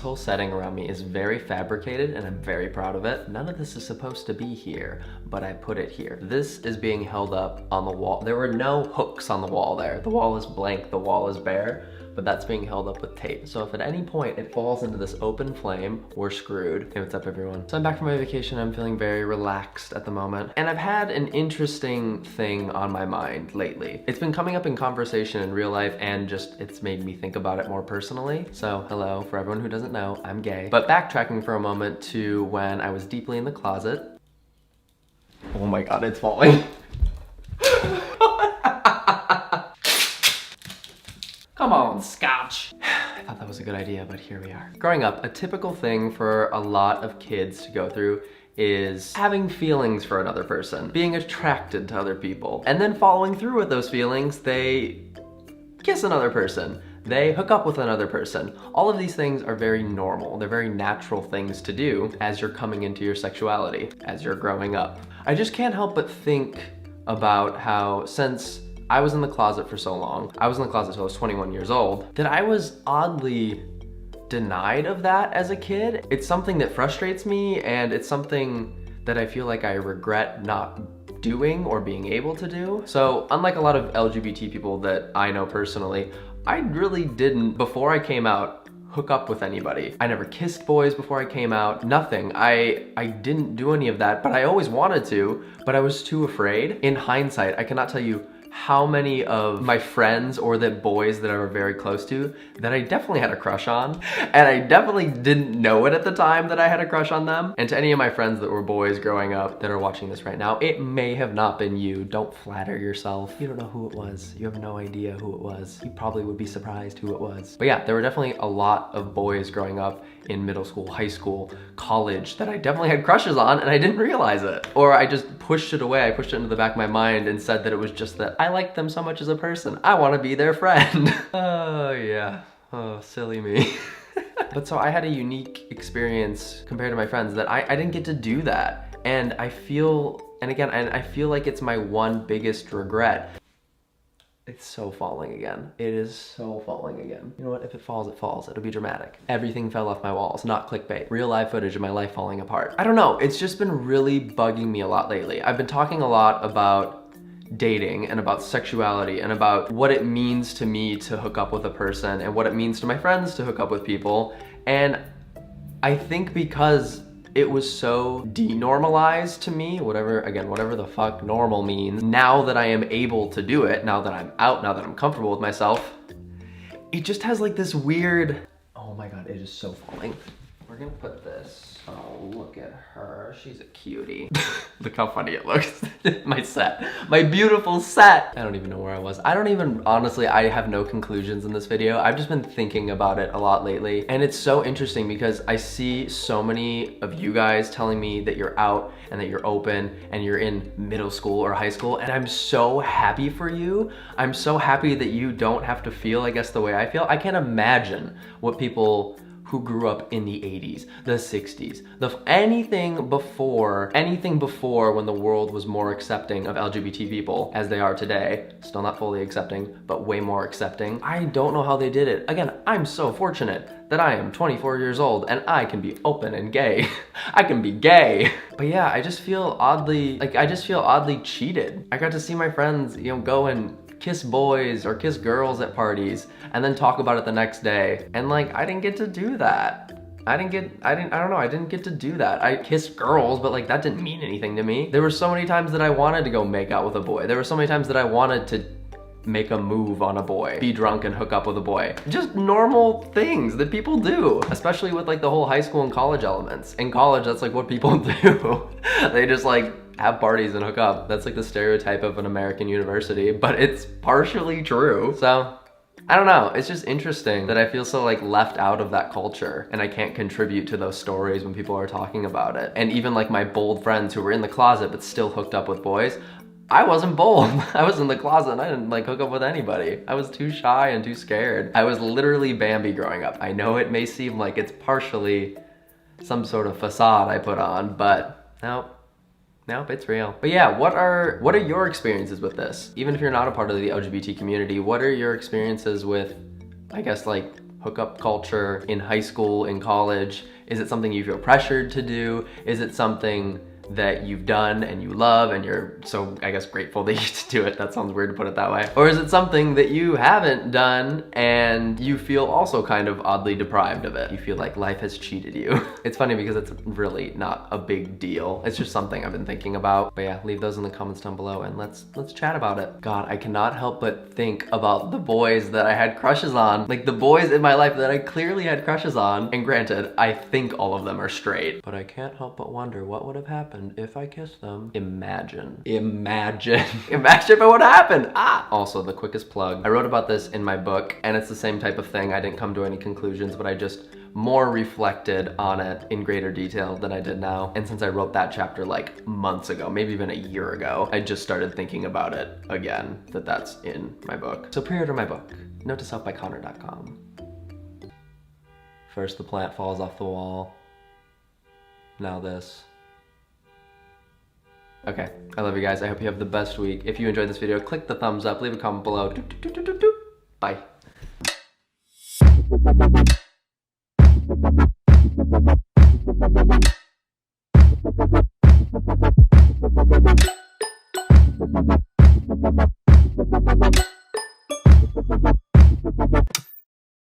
whole setting around me is very fabricated and I'm very proud of it. None of this is supposed to be here, but I put it here. This is being held up on the wall. There were no hooks on the wall there. The wall is blank, the wall is bare, but that's being held up with tape. So if at any point it falls into this open flame, we're screwed. Hey, what's up everyone? So I'm back from my vacation. I'm feeling very relaxed at the moment. And I've had an interesting thing on my mind lately. It's been coming up in conversation in real life and just it's made me think about it more personally. So hello, for everyone who doesn't know, I'm gay. But backtracking for a moment to when I was deeply in the closet. Oh my God, it's falling. Come on, Scotch. I thought that was a good idea, but here we are. Growing up, a typical thing for a lot of kids to go through is having feelings for another person, being attracted to other people, and then following through with those feelings, they kiss another person, they hook up with another person. All of these things are very normal. They're very natural things to do as you're coming into your sexuality, as you're growing up. I just can't help but think about how since I was in the closet for so long, I was in the closet till I was 21 years old, that I was oddly denied of that as a kid. It's something that frustrates me and it's something that I feel like I regret not doing or being able to do. So unlike a lot of LGBT people that I know personally, I really didn't, before I came out, hook up with anybody. I never kissed boys before I came out, nothing. I didn't do any of that, but I always wanted to, but I was too afraid. In hindsight, I cannot tell you how many of my friends or the boys that I were very close to that I definitely had a crush on, and I definitely didn't know it at the time that I had a crush on them. And to any of my friends that were boys growing up that are watching this right now, it may have not been you. Don't flatter yourself. You don't know who it was. You have no idea who it was. You probably would be surprised who it was. But yeah, there were definitely a lot of boys growing up in middle school, high school, college that I definitely had crushes on and I didn't realize it. Or I just pushed it away. I pushed it into the back of my mind and said that it was just that I liked them so much as a person. I want to be their friend. Oh yeah. Oh, silly me. But so I had a unique experience compared to my friends that I didn't get to do that. And I feel, and again, I feel like it's my one biggest regret. It's so falling again. It is so falling again. You know what? If it falls, it falls. It'll be dramatic. Everything fell off my walls, not clickbait. Real live footage of my life falling apart. I don't know. It's just been really bugging me a lot lately. I've been talking a lot about dating and about sexuality and about what it means to me to hook up with a person and what it means to my friends to hook up with people. And I think because it was so denormalized to me, whatever the fuck normal means, now that I am able to do it, now that I'm out, now that I'm comfortable with myself, it just has like this weird, oh my God, it is so falling. We're gonna put this, oh, look at her, she's a cutie. Look how funny it looks. My set, my beautiful set. I don't even know where I was. Honestly, I have no conclusions in this video. I've just been thinking about it a lot lately. And it's so interesting because I see so many of you guys telling me that you're out and that you're open and you're in middle school or high school. And I'm so happy for you. I'm so happy that you don't have to feel, I guess, the way I feel. I can't imagine what people who grew up in the 80s, the 60s, anything before when the world was more accepting of LGBT people as they are today, still not fully accepting, but way more accepting. I don't know how they did it. Again, I'm so fortunate that I am 24 years old and I can be open and gay. I can be gay. But yeah, I just feel oddly cheated. I got to see my friends, you know, go and kiss boys or kiss girls at parties and then talk about it the next day. And like, I didn't get to do that. I didn't get to do that. I kissed girls, but like that didn't mean anything to me. There were so many times that I wanted to go make out with a boy. There were so many times that I wanted to make a move on a boy, be drunk and hook up with a boy. Just normal things that people do, especially with like the whole high school and college elements. In college, that's like what people do. They just like have parties and hook up. That's like the stereotype of an American university, but it's partially true. So I don't know, it's just interesting that I feel so like left out of that culture and I can't contribute to those stories when people are talking about it. And even like my bold friends who were in the closet but still hooked up with boys, I wasn't bold. I was in the closet and I didn't like hook up with anybody. I was too shy and too scared. I was literally Bambi growing up. I know it may seem like it's partially some sort of facade I put on, but nope, it's real. But yeah, what are your experiences with this? Even if you're not a part of the LGBT community, what are your experiences with, I guess, like hookup culture in high school, in college? Is it something you feel pressured to do? Is it something that you've done and you love and you're so, I guess, grateful that you get to do it? That sounds weird to put it that way. Or is it something that you haven't done and you feel also kind of oddly deprived of it? You feel like life has cheated you. It's funny because it's really not a big deal. It's just something I've been thinking about. But yeah, leave those in the comments down below and let's chat about it. God, I cannot help but think about the boys that I had crushes on. Like the boys in my life that I clearly had crushes on. And granted, I think all of them are straight, but I can't help but wonder what would have happened if I kissed them. Imagine if it would happen. Also, the quickest plug, I wrote about this in my book and it's the same type of thing. I didn't come to any conclusions, but I just more reflected on it in greater detail than I did now. And since I wrote that chapter like months ago, maybe even a year ago, I just started thinking about it again, that's in my book. So pre-order my book, Note to Self by Connor.com. First the plant falls off the wall, now this. Okay, I love you guys. I hope you have the best week. If you enjoyed this video, click the thumbs up, leave a comment below. Bye.